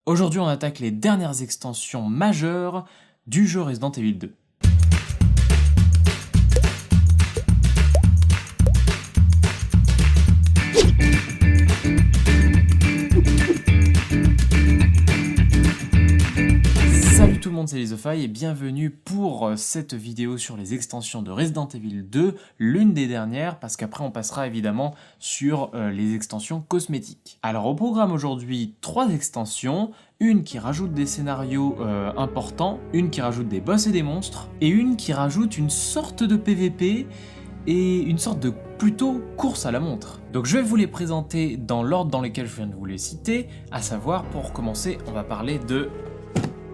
Aujourd'hui, on attaque les dernières extensions majeures du jeu Resident Evil 2. Salut tout le monde, c'est LisOfy et bienvenue pour cette vidéo sur les extensions de Resident Evil 2, l'une des dernières, parce qu'après on passera évidemment sur les extensions cosmétiques. Alors au programme aujourd'hui, 3 extensions, une qui rajoute des scénarios importants, une qui rajoute des boss et des monstres, et une qui rajoute une sorte de PVP et une sorte de plutôt course à la montre. Donc je vais vous les présenter dans l'ordre dans lequel je viens de vous les citer, à savoir pour commencer on va parler de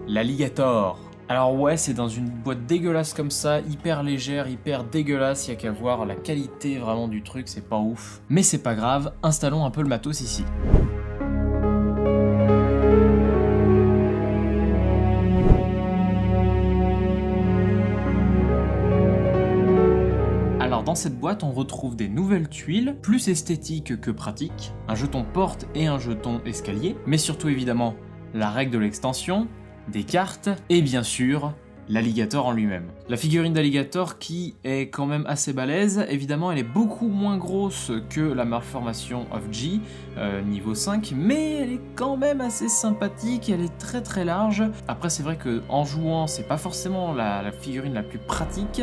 l'Alligator. Alors ouais, c'est dans une boîte dégueulasse comme ça, hyper légère, hyper dégueulasse, y a qu'à voir la qualité vraiment du truc, c'est pas ouf. Mais c'est pas grave, installons un peu le matos ici. Alors dans cette boîte, on retrouve des nouvelles tuiles, plus esthétiques que pratiques, un jeton porte et un jeton escalier, mais surtout évidemment la règle de l'extension, des cartes, et bien sûr, l'alligator en lui-même. La figurine d'alligator qui est quand même assez balèze, évidemment elle est beaucoup moins grosse que la Malformation of G, niveau 5, mais elle est quand même assez sympathique, elle est très très large. Après c'est vrai qu'en jouant, c'est pas forcément la figurine la plus pratique,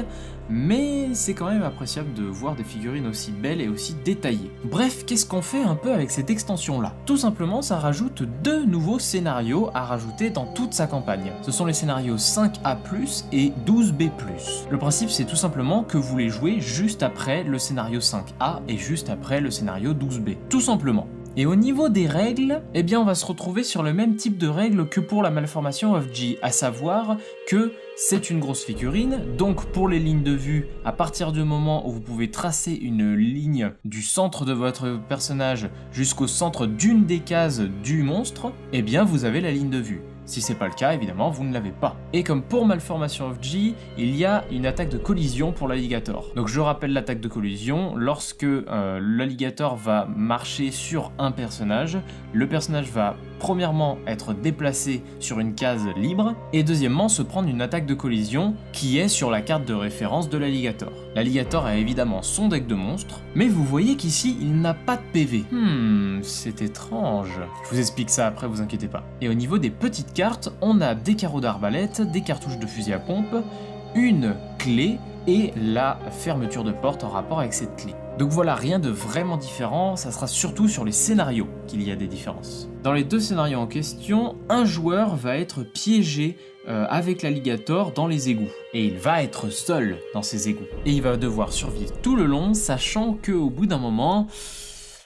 mais c'est quand même appréciable de voir des figurines aussi belles et aussi détaillées. Bref, qu'est-ce qu'on fait un peu avec cette extension-là? Tout simplement, ça rajoute 2 nouveaux scénarios à rajouter dans toute sa campagne. Ce sont les scénarios 5A+, et 12B+. Le principe, c'est tout simplement que vous les jouez juste après le scénario 5A et juste après le scénario 12B. Tout simplement. Et au niveau des règles, eh bien on va se retrouver sur le même type de règles que pour la Malformation of G, à savoir que c'est une grosse figurine, donc pour les lignes de vue, à partir du moment où vous pouvez tracer une ligne du centre de votre personnage jusqu'au centre d'une des cases du monstre, eh bien vous avez la ligne de vue. Si c'est pas le cas, évidemment, vous ne l'avez pas. Et comme pour Malformation of G, il y a une attaque de collision pour l'alligator. Donc je rappelle l'attaque de collision, lorsque l'alligator va marcher sur un personnage, le personnage va premièrement être déplacé sur une case libre, et deuxièmement se prendre une attaque de collision qui est sur la carte de référence de l'alligator. L'alligator a évidemment son deck de monstres, mais vous voyez qu'ici il n'a pas de PV. C'est étrange. Je vous explique ça après, vous inquiétez pas. Et au niveau des petites cartes, on a des carreaux d'arbalète, des cartouches de fusil à pompe, une clé et la fermeture de porte en rapport avec cette clé. Donc voilà, rien de vraiment différent, ça sera surtout sur les scénarios qu'il y a des différences. Dans les 2 scénarios en question, un joueur va être piégé avec l'alligator dans les égouts. Et il va être seul dans ces égouts. Et il va devoir survivre tout le long, sachant qu'au bout d'un moment,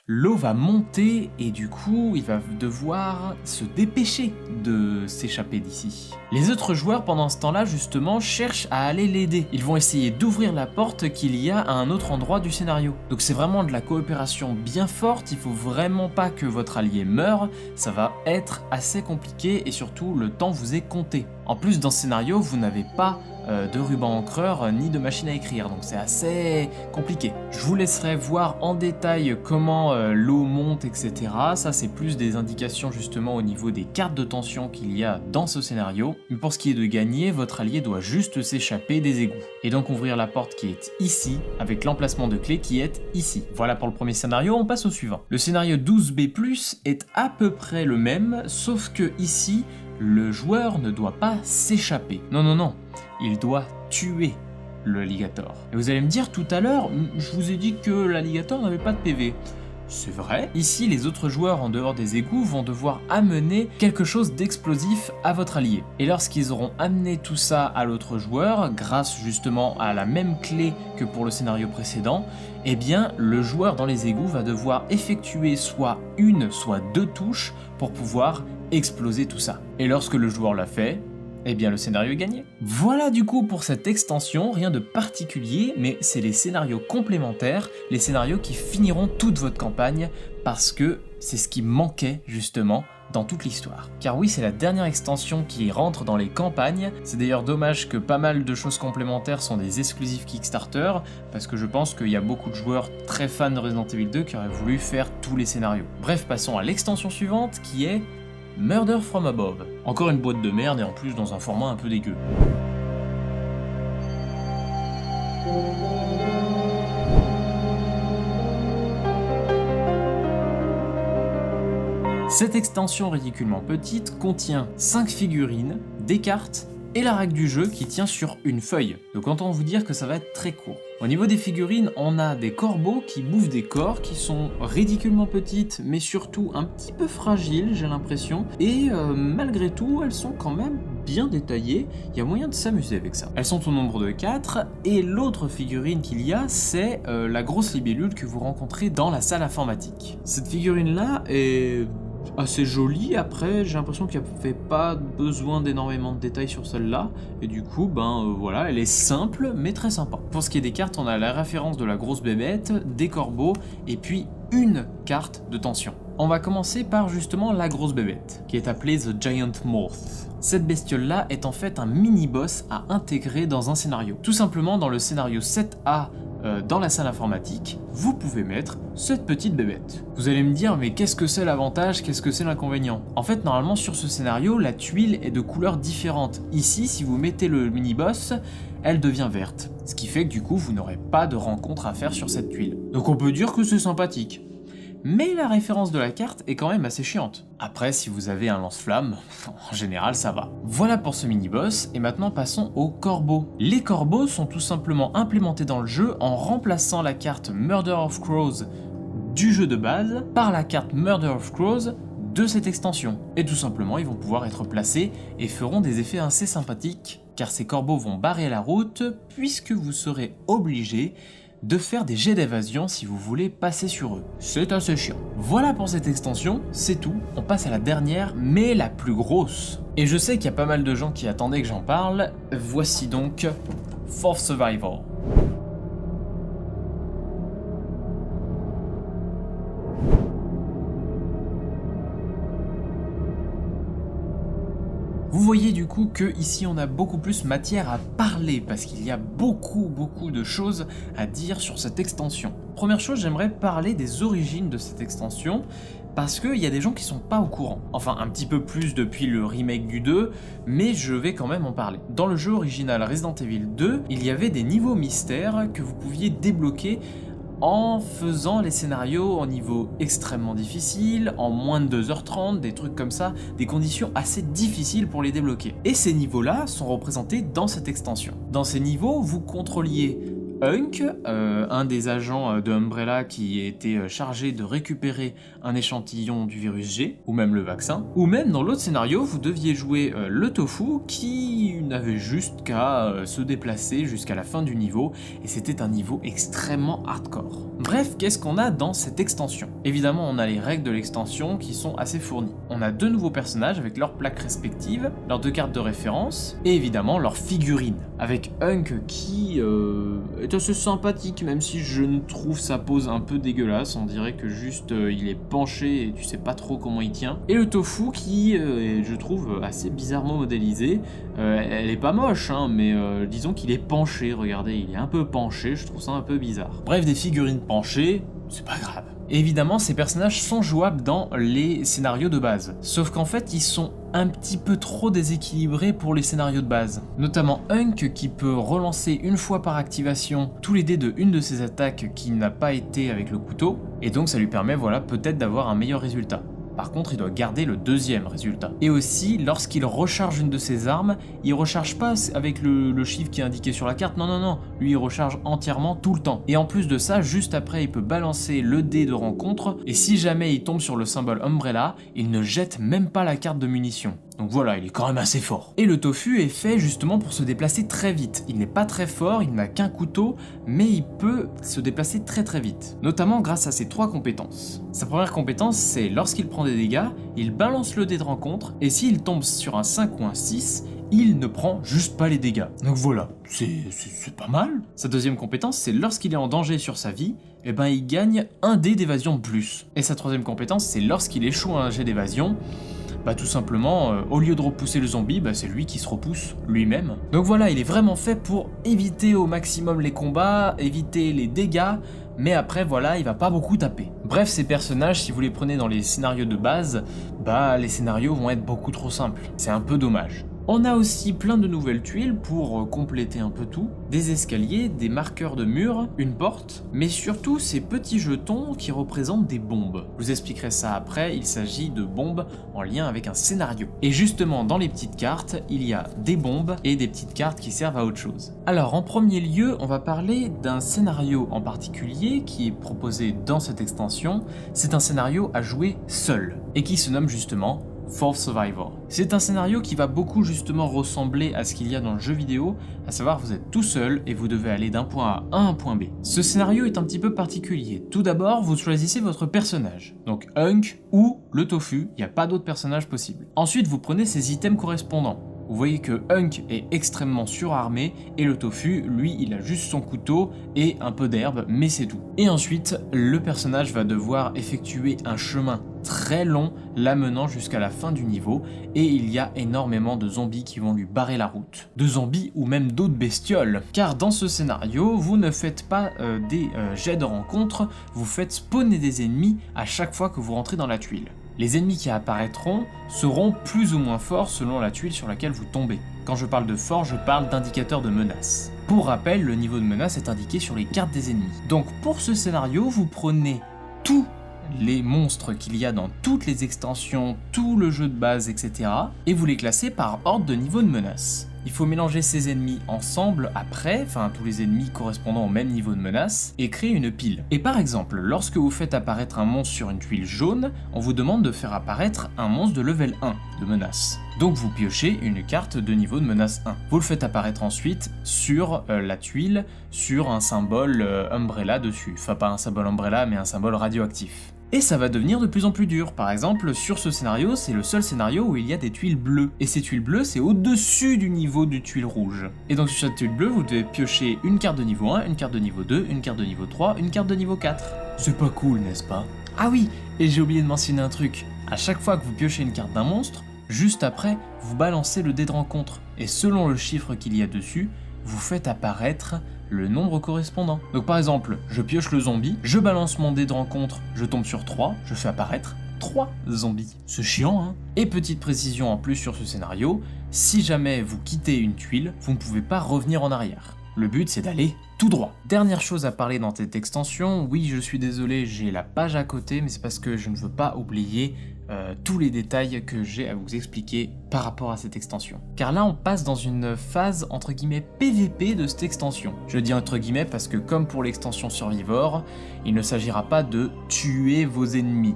l'eau va monter et du coup, il va devoir se dépêcher de s'échapper d'ici. Les autres joueurs, pendant ce temps-là, justement, cherchent à aller l'aider. Ils vont essayer d'ouvrir la porte qu'il y a à un autre endroit du scénario. Donc c'est vraiment de la coopération bien forte, il faut vraiment pas que votre allié meure, ça va être assez compliqué et surtout, le temps vous est compté. En plus, dans ce scénario, vous n'avez pas de ruban encreur ni de machine à écrire, donc c'est assez compliqué. Je vous laisserai voir en détail comment l'eau monte, etc. Ça c'est plus des indications justement au niveau des cartes de tension qu'il y a dans ce scénario. Mais pour ce qui est de gagner, votre allié doit juste s'échapper des égouts. Et donc ouvrir la porte qui est ici, avec l'emplacement de clé qui est ici. Voilà pour le premier scénario, on passe au suivant. Le scénario 12B+, est à peu près le même, sauf que ici, le joueur ne doit pas s'échapper. Non, il doit tuer l'alligator. Et vous allez me dire tout à l'heure, je vous ai dit que l'alligator n'avait pas de PV. C'est vrai. Ici, les autres joueurs en dehors des égouts vont devoir amener quelque chose d'explosif à votre allié. Et lorsqu'ils auront amené tout ça à l'autre joueur, grâce justement à la même clé que pour le scénario précédent, eh bien, le joueur dans les égouts va devoir effectuer soit une, soit 2 touches pour pouvoir exploser tout ça. Et lorsque le joueur l'a fait, eh bien le scénario est gagné. Voilà du coup pour cette extension, rien de particulier, mais c'est les scénarios complémentaires, les scénarios qui finiront toute votre campagne, parce que c'est ce qui manquait justement dans toute l'histoire. Car oui, c'est la dernière extension qui rentre dans les campagnes, c'est d'ailleurs dommage que pas mal de choses complémentaires sont des exclusifs Kickstarter, parce que je pense qu'il y a beaucoup de joueurs très fans de Resident Evil 2 qui auraient voulu faire tous les scénarios. Bref, passons à l'extension suivante qui est Murder from Above. Encore une boîte de merde et en plus dans un format un peu dégueu. Cette extension ridiculement petite contient 5 figurines, des cartes et la règle du jeu qui tient sur une feuille. Donc autant vous dire que ça va être très court. Au niveau des figurines, on a des corbeaux qui bouffent des corps, qui sont ridiculement petites, mais surtout un petit peu fragiles, j'ai l'impression. Et malgré tout, elles sont quand même bien détaillées, il y a moyen de s'amuser avec ça. Elles sont au nombre de 4, et l'autre figurine qu'il y a, c'est la grosse libellule que vous rencontrez dans la salle informatique. Cette figurine-là est assez jolie, après j'ai l'impression qu'il n'y avait pas besoin d'énormément de détails sur celle-là, et du coup voilà, elle est simple mais très sympa. Pour ce qui est des cartes, on a la référence de la grosse bébête, des corbeaux, et puis une carte de tension. On va commencer par justement la grosse bébête, qui est appelée The Giant Moth. Cette bestiole-là est en fait un mini-boss à intégrer dans un scénario. Tout simplement dans le scénario 7A dans la salle informatique, vous pouvez mettre cette petite bébête. Vous allez me dire, mais qu'est-ce que c'est l'avantage, qu'est-ce que c'est l'inconvénient? En fait, normalement sur ce scénario, la tuile est de couleurs différentes. Ici, si vous mettez le mini-boss, elle devient verte. Ce qui fait que du coup, vous n'aurez pas de rencontre à faire sur cette tuile. Donc on peut dire que c'est sympathique. Mais la référence de la carte est quand même assez chiante. Après, si vous avez un lance-flamme, en général ça va. Voilà pour ce mini-boss, et maintenant passons aux corbeaux. Les corbeaux sont tout simplement implémentés dans le jeu en remplaçant la carte Murder of Crows du jeu de base par la carte Murder of Crows de cette extension. Et tout simplement, ils vont pouvoir être placés et feront des effets assez sympathiques, car ces corbeaux vont barrer la route, puisque vous serez obligé de faire des jets d'évasion si vous voulez passer sur eux. C'est assez chiant. Voilà pour cette extension, c'est tout. On passe à la dernière, mais la plus grosse. Et je sais qu'il y a pas mal de gens qui attendaient que j'en parle. Voici donc Fourth Survival. Vous voyez du coup que ici on a beaucoup plus matière à parler parce qu'il y a beaucoup de choses à dire sur cette extension. Première chose, j'aimerais parler des origines de cette extension parce qu'il y a des gens qui sont pas au courant. Enfin un petit peu plus depuis le remake du 2, mais je vais quand même en parler. Dans le jeu original Resident Evil 2, il y avait des niveaux mystères que vous pouviez débloquer en faisant les scénarios en niveau extrêmement difficile, en moins de 2h30, des trucs comme ça, des conditions assez difficiles pour les débloquer. Et ces niveaux-là sont représentés dans cette extension. Dans ces niveaux, vous contrôliez Hunk, un des agents de Umbrella qui était chargé de récupérer un échantillon du virus G, ou même le vaccin, ou même dans l'autre scénario, vous deviez jouer le tofu qui n'avait juste qu'à se déplacer jusqu'à la fin du niveau, et c'était un niveau extrêmement hardcore. Bref, qu'est-ce qu'on a dans cette extension? Évidemment, on a les règles de l'extension qui sont assez fournies. On a 2 nouveaux personnages avec leurs plaques respectives, leurs 2 cartes de référence, et évidemment leurs figurines, avec Hunk qui est assez sympathique, même si je ne trouve sa pose un peu dégueulasse, on dirait que juste il est penché et tu sais pas trop comment il tient. Et le tofu qui est, je trouve, assez bizarrement modélisé. Elle est pas moche, hein, mais disons qu'il est penché, regardez, il est un peu penché, je trouve ça un peu bizarre. Bref, des figurines penchées, c'est pas grave. Et évidemment, ces personnages sont jouables dans les scénarios de base. Sauf qu'en fait, ils sont un petit peu trop déséquilibrés pour les scénarios de base. Notamment Hunk qui peut relancer une fois par activation tous les dés de une de ses attaques qui n'a pas été avec le couteau. Et donc ça lui permet voilà, peut-être d'avoir un meilleur résultat. Par contre, il doit garder le deuxième résultat. Et aussi, lorsqu'il recharge une de ses armes, il recharge pas avec le chiffre qui est indiqué sur la carte, non. Lui, il recharge entièrement tout le temps. Et en plus de ça, juste après, il peut balancer le dé de rencontre, et si jamais il tombe sur le symbole Umbrella, il ne jette même pas la carte de munitions. Donc voilà, il est quand même assez fort. Et le tofu est fait justement pour se déplacer très vite. Il n'est pas très fort, il n'a qu'un couteau, mais il peut se déplacer très vite. Notamment grâce à ses 3 compétences. Sa première compétence, c'est lorsqu'il prend des dégâts, il balance le dé de rencontre, et s'il tombe sur un 5 ou un 6, il ne prend juste pas les dégâts. Donc voilà, c'est pas mal. Sa deuxième compétence, c'est lorsqu'il est en danger sur sa vie, eh ben il gagne un dé d'évasion de plus. Et sa troisième compétence, c'est lorsqu'il échoue à un jet d'évasion, bah tout simplement, au lieu de repousser le zombie, bah c'est lui qui se repousse lui-même. Donc voilà, il est vraiment fait pour éviter au maximum les combats, éviter les dégâts, mais après voilà, il va pas beaucoup taper. Bref, ces personnages, si vous les prenez dans les scénarios de base, bah les scénarios vont être beaucoup trop simples. C'est un peu dommage. On a aussi plein de nouvelles tuiles pour compléter un peu tout, des escaliers, des marqueurs de murs, une porte, mais surtout ces petits jetons qui représentent des bombes. Je vous expliquerai ça après, il s'agit de bombes en lien avec un scénario. Et justement dans les petites cartes, il y a des bombes et des petites cartes qui servent à autre chose. Alors en premier lieu, on va parler d'un scénario en particulier qui est proposé dans cette extension. C'est un scénario à jouer seul et qui se nomme justement Fourth Survivor. C'est un scénario qui va beaucoup justement ressembler à ce qu'il y a dans le jeu vidéo, à savoir vous êtes tout seul et vous devez aller d'un point A à un point B. Ce scénario est un petit peu particulier. Tout d'abord, vous choisissez votre personnage, donc Hunk ou le tofu, il n'y a pas d'autre personnage possible. Ensuite, vous prenez ses items correspondants. Vous voyez que Hunk est extrêmement surarmé et le tofu, lui, il a juste son couteau et un peu d'herbe, mais c'est tout. Et ensuite, le personnage va devoir effectuer un chemin très long, l'amenant jusqu'à la fin du niveau, et il y a énormément de zombies qui vont lui barrer la route. De zombies ou même d'autres bestioles, car dans ce scénario, vous ne faites pas des jets de rencontre, vous faites spawner des ennemis à chaque fois que vous rentrez dans la tuile. Les ennemis qui apparaîtront seront plus ou moins forts selon la tuile sur laquelle vous tombez. Quand je parle de fort, je parle d'indicateur de menace. Pour rappel, le niveau de menace est indiqué sur les cartes des ennemis. Donc pour ce scénario, vous prenez tous les monstres qu'il y a dans toutes les extensions, tout le jeu de base, etc. et vous les classez par ordre de niveau de menace. Il faut mélanger ces ennemis ensemble après, enfin tous les ennemis correspondant au même niveau de menace, et créer une pile. Et par exemple, lorsque vous faites apparaître un monstre sur une tuile jaune, on vous demande de faire apparaître un monstre de level 1 de menace. Donc vous piochez une carte de niveau de menace 1. Vous le faites apparaître ensuite sur la tuile, sur un symbole Umbrella dessus. Enfin pas un symbole Umbrella, mais un symbole radioactif. Et ça va devenir de plus en plus dur. Par exemple, sur ce scénario, c'est le seul scénario où il y a des tuiles bleues. Et ces tuiles bleues, c'est au-dessus du niveau de tuiles rouges. Et donc sur cette tuile bleue, vous devez piocher une carte de niveau 1, une carte de niveau 2, une carte de niveau 3, une carte de niveau 4. C'est pas cool, n'est-ce pas? Ah oui, et j'ai oublié de mentionner un truc. À chaque fois que vous piochez une carte d'un monstre, juste après, vous balancez le dé de rencontre. Et selon le chiffre qu'il y a dessus, vous faites apparaître le nombre correspondant. Donc par exemple, je pioche le zombie, je balance mon dé de rencontre, je tombe sur 3, je fais apparaître 3 zombies. C'est chiant, hein? Et petite précision en plus sur ce scénario, si jamais vous quittez une tuile, vous ne pouvez pas revenir en arrière. Le but c'est d'aller tout droit. Dernière chose à parler dans cette extension, oui je suis désolé, j'ai la page à côté, mais c'est parce que je ne veux pas oublier tous les détails que j'ai à vous expliquer par rapport à cette extension. Car là on passe dans une phase entre guillemets PVP de cette extension. Je dis entre guillemets parce que comme pour l'extension Survivor, il ne s'agira pas de tuer vos ennemis.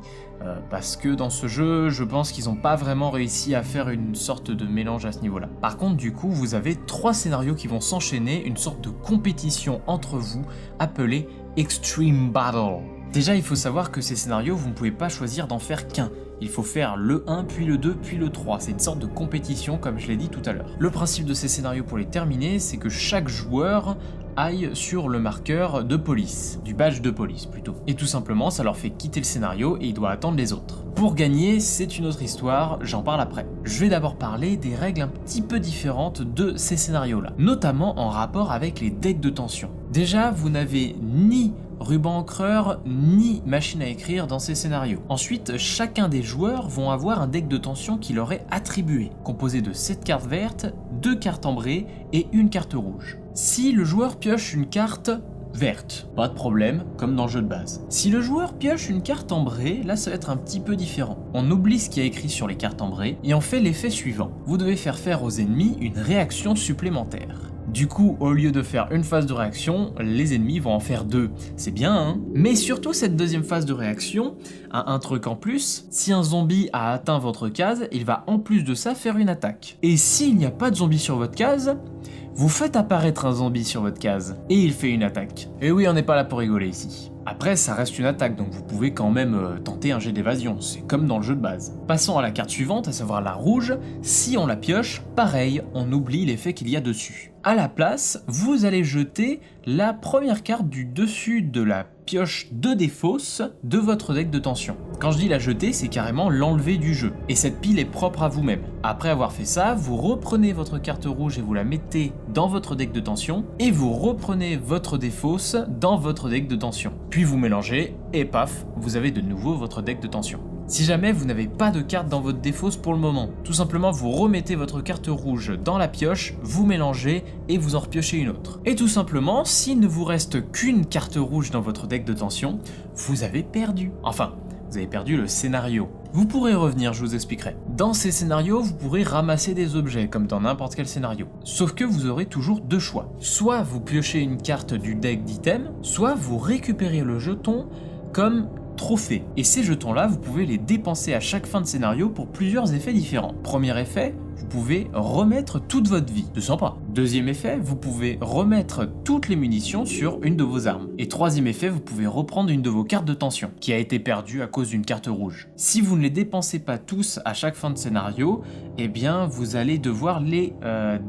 Parce que dans ce jeu, je pense qu'ils n'ont pas vraiment réussi à faire une sorte de mélange à ce niveau-là. Par contre, du coup, vous avez 3 scénarios qui vont s'enchaîner, une sorte de compétition entre vous, appelée Extreme Battle. Déjà, il faut savoir que ces scénarios, vous ne pouvez pas choisir d'en faire qu'un. Il faut faire le 1, puis le 2, puis le 3. C'est une sorte de compétition, comme je l'ai dit tout à l'heure. Le principe de ces scénarios pour les terminer, c'est que chaque joueur aille sur le marqueur de police, du badge de police plutôt. Et tout simplement, ça leur fait quitter le scénario et il doit attendre les autres. Pour gagner, c'est une autre histoire, j'en parle après. Je vais d'abord parler des règles un petit peu différentes de ces scénarios-là, notamment en rapport avec les decks de tension. Déjà, vous n'avez ni ruban encreur ni machine à écrire dans ces scénarios. Ensuite, chacun des joueurs vont avoir un deck de tension qui leur est attribué, composé de 7 cartes vertes, 2 cartes ambrées et une carte rouge. Si le joueur pioche une carte verte, pas de problème, comme dans le jeu de base. Si le joueur pioche une carte ambrée, là ça va être un petit peu différent. On oublie ce qu'il y a écrit sur les cartes ambrées et on fait l'effet suivant. Vous devez faire aux ennemis une réaction supplémentaire. Du coup, au lieu de faire une phase de réaction, les ennemis vont en faire 2. C'est bien, hein? Mais surtout, cette deuxième phase de réaction a un truc en plus. Si un zombie a atteint votre case, il va en plus de ça faire une attaque. Et s'il n'y a pas de zombie sur votre case, vous faites apparaître un zombie sur votre case, et il fait une attaque. Et oui, on n'est pas là pour rigoler ici. Après, ça reste une attaque, donc vous pouvez quand même tenter un jet d'évasion, c'est comme dans le jeu de base. Passons à la carte suivante, à savoir la rouge. Si on la pioche, pareil, on oublie l'effet qu'il y a dessus. À la place, vous allez jeter la première carte du dessus de la pioche de défausse de votre deck de tension. Quand je dis la jeter, c'est carrément l'enlever du jeu. Et cette pile est propre à vous-même. Après avoir fait ça, vous reprenez votre carte rouge et vous la mettez dans votre deck de tension, et vous reprenez votre défausse dans votre deck de tension. Puis vous mélangez, et paf, vous avez de nouveau votre deck de tension. Si jamais vous n'avez pas de carte dans votre défausse pour le moment, tout simplement vous remettez votre carte rouge dans la pioche, vous mélangez et vous en repiochez une autre. Et tout simplement, s'il ne vous reste qu'une carte rouge dans votre deck de tension, vous avez perdu. Enfin, vous avez perdu le scénario. Vous pourrez revenir, je vous expliquerai. Dans ces scénarios, vous pourrez ramasser des objets, comme dans n'importe quel scénario. Sauf que vous aurez toujours deux choix. Soit vous piochez une carte du deck d'items, soit vous récupérez le jeton comme trophée. Et ces jetons-là, vous pouvez les dépenser à chaque fin de scénario pour plusieurs effets différents. Premier effet, vous pouvez remettre toute votre vie. C'est sympa. Deuxième effet, vous pouvez remettre toutes les munitions sur une de vos armes. Et troisième effet, vous pouvez reprendre une de vos cartes de tension, qui a été perdue à cause d'une carte rouge. Si vous ne les dépensez pas tous à chaque fin de scénario, eh bien vous allez devoir les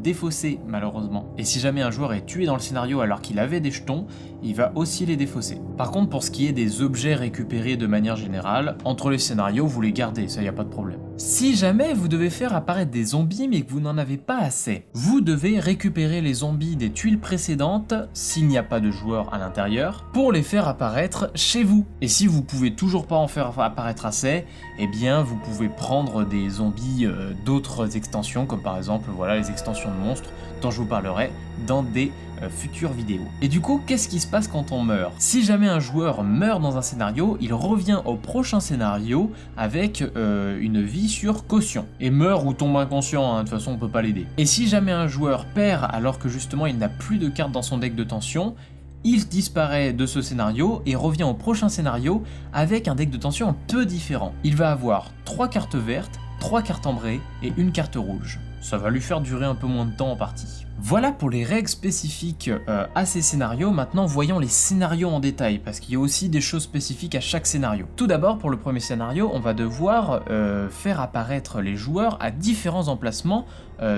défausser malheureusement. Et si jamais un joueur est tué dans le scénario alors qu'il avait des jetons, il va aussi les défausser. Par contre, pour ce qui est des objets récupérés de manière générale, entre les scénarios, vous les gardez, ça y a pas de problème. Si jamais vous devez faire apparaître des zombies mais que vous n'en avez pas assez, vous devez récupérer les zombies des tuiles précédentes, s'il n'y a pas de joueurs à l'intérieur, pour les faire apparaître chez vous. Et si vous pouvez toujours pas en faire apparaître assez, eh bien vous pouvez prendre des zombies d'autres extensions, comme par exemple voilà les extensions de monstres dont je vous parlerai dans des futures vidéos. Et du coup, qu'est-ce qui se passe quand on meurt? Si jamais un joueur meurt dans un scénario, il revient au prochain scénario avec une vie sur caution. Et meurt ou tombe inconscient, hein, de toute façon on peut pas l'aider. Et si jamais un joueur perd alors que justement il n'a plus de cartes dans son deck de tension, il disparaît de ce scénario et revient au prochain scénario avec un deck de tension un peu différent. Il va avoir 3 cartes vertes, 3 cartes ambrées et une carte rouge. Ça va lui faire durer un peu moins de temps en partie. Voilà pour les règles spécifiques à ces scénarios. Maintenant voyons les scénarios en détail, parce qu'il y a aussi des choses spécifiques à chaque scénario. Tout d'abord, pour le premier scénario, on va devoir faire apparaître les joueurs à différents emplacements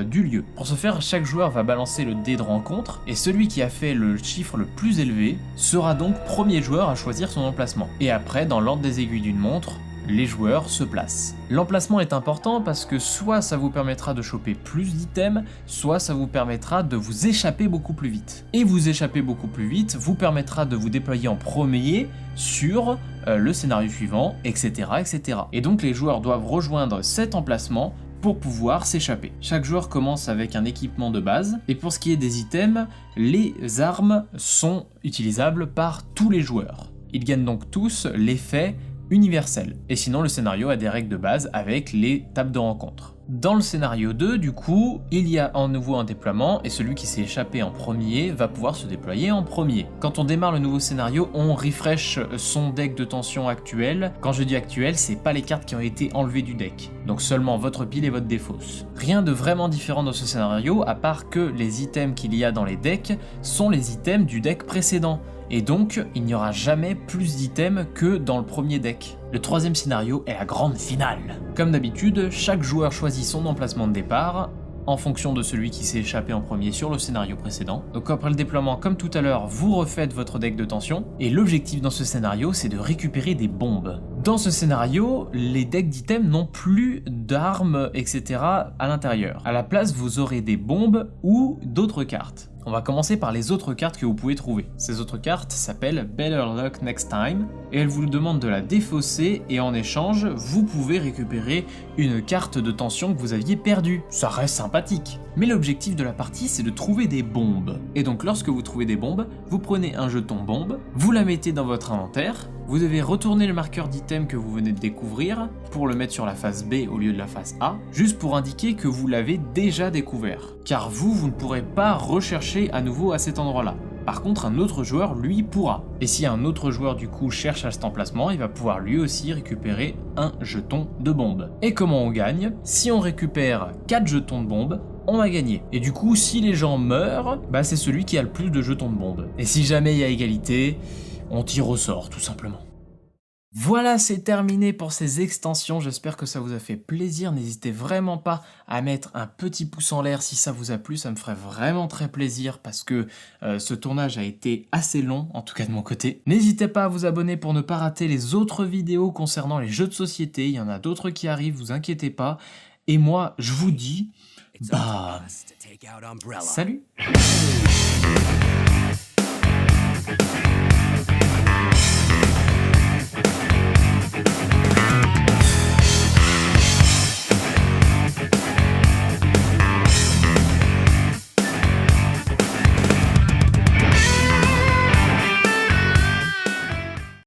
du lieu. Pour ce faire, chaque joueur va balancer le dé de rencontre, et celui qui a fait le chiffre le plus élevé sera donc premier joueur à choisir son emplacement. Et après, dans l'ordre des aiguilles d'une montre, les joueurs se placent. L'emplacement est important parce que soit ça vous permettra de choper plus d'items, soit ça vous permettra de vous échapper beaucoup plus vite. Et vous échapper beaucoup plus vite vous permettra de vous déployer en premier sur le scénario suivant, etc., etc. Et donc les joueurs doivent rejoindre cet emplacement pour pouvoir s'échapper. Chaque joueur commence avec un équipement de base, et pour ce qui est des items, les armes sont utilisables par tous les joueurs. Ils gagnent donc tous l'effet universel. Et sinon, le scénario a des règles de base avec les tables de rencontre. Dans le scénario 2, du coup, il y a en nouveau un déploiement et celui qui s'est échappé en premier va pouvoir se déployer en premier. Quand on démarre le nouveau scénario, on refresh son deck de tension actuel. Quand je dis actuel, c'est pas les cartes qui ont été enlevées du deck. Donc seulement votre pile et votre défausse. Rien de vraiment différent dans ce scénario, à part que les items qu'il y a dans les decks sont les items du deck précédent. Et donc, il n'y aura jamais plus d'items que dans le premier deck. Le troisième scénario est la grande finale. Comme d'habitude, chaque joueur choisit son emplacement de départ en fonction de celui qui s'est échappé en premier sur le scénario précédent. Donc après le déploiement, comme tout à l'heure, vous refaites votre deck de tension. Et l'objectif dans ce scénario, c'est de récupérer des bombes. Dans ce scénario, les decks d'items n'ont plus d'armes, etc. à l'intérieur. À la place, vous aurez des bombes ou d'autres cartes. On va commencer par les autres cartes que vous pouvez trouver. Ces autres cartes s'appellent Better Luck Next Time et elles vous demandent de la défausser et en échange, vous pouvez récupérer une carte de tension que vous aviez perdue. Ça reste sympathique. Mais l'objectif de la partie, c'est de trouver des bombes. Et donc lorsque vous trouvez des bombes, vous prenez un jeton bombe, vous la mettez dans votre inventaire, vous devez retourner le marqueur d'item que vous venez de découvrir pour le mettre sur la face B au lieu de la face A, juste pour indiquer que vous l'avez déjà découvert. Car vous ne pourrez pas rechercher à nouveau à cet endroit-là. Par contre, un autre joueur, lui, pourra. Et si un autre joueur, du coup, cherche à cet emplacement, il va pouvoir lui aussi récupérer un jeton de bombe. Et comment on gagne? Si on récupère 4 jetons de bombe, on a gagné. Et du coup, si les gens meurent, bah c'est celui qui a le plus de jetons de bombe. Et si jamais il y a égalité, on tire au sort, tout simplement. Voilà, c'est terminé pour ces extensions, j'espère que ça vous a fait plaisir, n'hésitez vraiment pas à mettre un petit pouce en l'air si ça vous a plu, ça me ferait vraiment très plaisir parce que ce tournage a été assez long, en tout cas de mon côté. N'hésitez pas à vous abonner pour ne pas rater les autres vidéos concernant les jeux de société, il y en a d'autres qui arrivent, vous inquiétez pas, et moi je vous dis, salut.